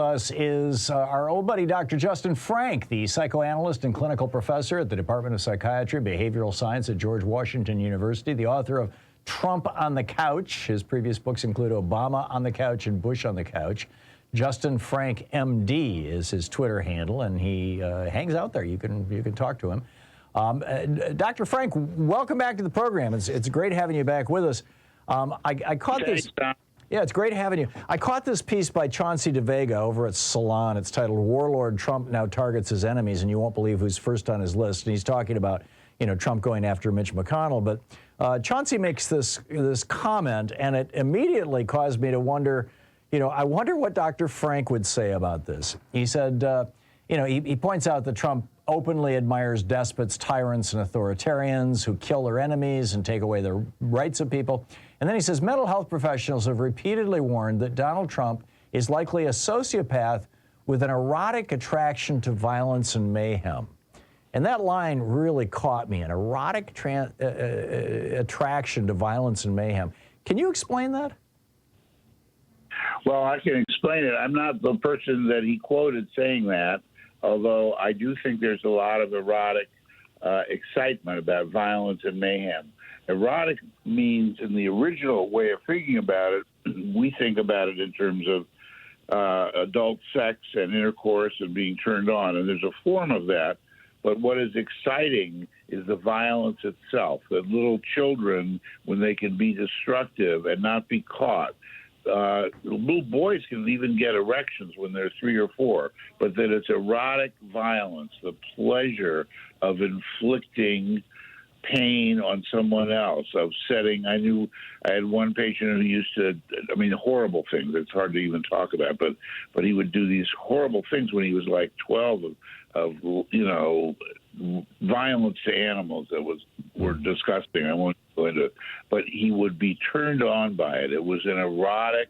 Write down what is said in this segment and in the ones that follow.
us is our old buddy, Dr. Justin Frank, the psychoanalyst and clinical professor at the Department of Psychiatry and Behavioral Science at George Washington University, the author of Trump on the Couch. His previous books include Obama on the Couch and Bush on the Couch. Justin Frank, MD, is his Twitter handle, and he hangs out there. You can talk to him. Dr. Frank, welcome back to the program. It's great having you back with us. I caught this. Yeah, it's great having you. I caught this piece by Chauncey DeVega over at Salon. It's titled "Warlord Trump Now Targets His Enemies," and you won't believe who's first on his list. And he's talking about, Trump going after Mitch McConnell. But Chauncey makes this comment, and it immediately caused me to wonder, I wonder what Dr. Frank would say about this. He said, he points out that Trump openly admires despots, tyrants, and authoritarians who kill their enemies and take away the rights of people. And then he says, mental health professionals have repeatedly warned that Donald Trump is likely a sociopath with an erotic attraction to violence and mayhem. And that line really caught me, an erotic attraction to violence and mayhem. Can you explain that? Well, I can explain it. I'm not the person that he quoted saying that, although I do think there's a lot of erotic excitement about violence and mayhem. Erotic means, in the original way of thinking about it, we think about it in terms of adult sex and intercourse and being turned on, and there's a form of that. But what is exciting is the violence itself, that little children, when they can be destructive and not be caught. Little boys can even get erections when they're 3 or 4, but that it's erotic violence, the pleasure of inflicting pain on someone else, of setting. I had one patient who used to, horrible things. It's hard to even talk about, but he would do these horrible things when he was like 12 of violence to animals that were disgusting. I won't go into it, but he would be turned on by it. It was an erotic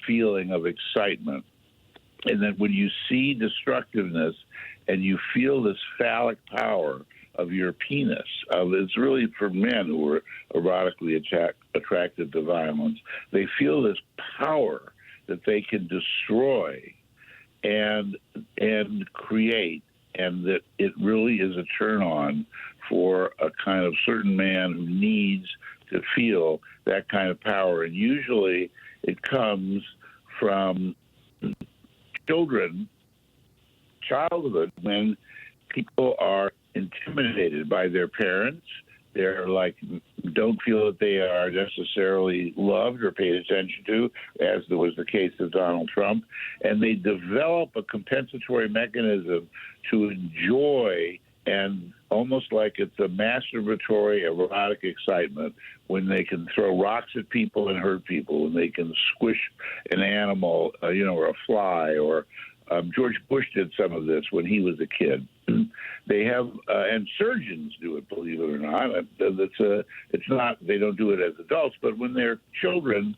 feeling of excitement. And then when you see destructiveness and you feel this phallic power of your penis, it's really for men who are erotically attracted to violence. They feel this power that they can destroy and create, and that it really is a turn on for a kind of certain man who needs to feel that kind of power. And usually it comes from childhood, when people are intimidated by their parents. They're don't feel that they are necessarily loved or paid attention to, as was the case of Donald Trump. And they develop a compensatory mechanism to enjoy, and almost like it's a masturbatory erotic excitement, when they can throw rocks at people and hurt people, when they can squish an animal, or a fly, or George Bush did some of this when he was a kid. They have, and surgeons do it, believe it or not. It's not, they don't do it as adults, but when they're children,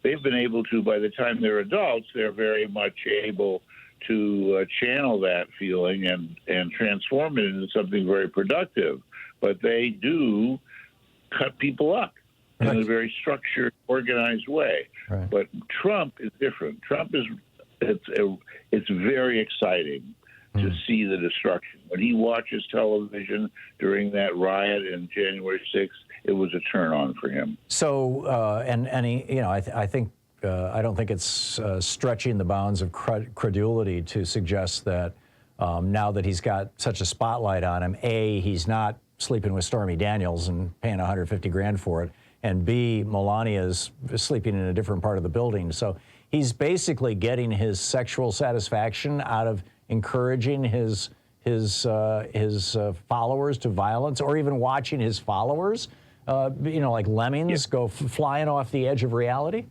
they've been able to, by the time they're adults, they're very much able to channel that feeling and transform it into something very productive. But they do cut people up in a very structured, organized way. Right. But Trump is different. Trump is, it's very exciting to see the destruction. When he watches television during that riot in January 6th, it was a turn on for him. So, and he, I think, I don't think it's stretching the bounds of credulity to suggest that now that he's got such a spotlight on him, A, he's not sleeping with Stormy Daniels and paying $150,000 for it, and B, Melania's sleeping in a different part of the building. So he's basically getting his sexual satisfaction out of encouraging his followers to violence, or even watching his followers, like lemmings, go flying off the edge of reality?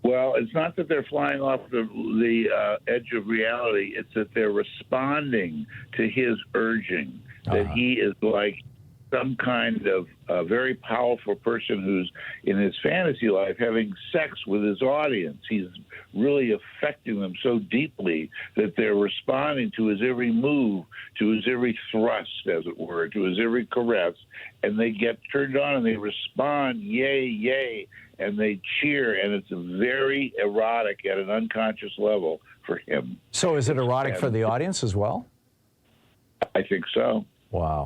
Well, it's not that they're flying off the edge of reality. It's that they're responding to his urging, that he is like some kind of very powerful person who's in his fantasy life having sex with his audience. He's really affecting them so deeply that they're responding to his every move, to his every thrust, as it were, to his every caress, and they get turned on and they respond, yay, yay, and they cheer, and it's very erotic at an unconscious level for him. So is it erotic for the audience as well? I think so. Wow.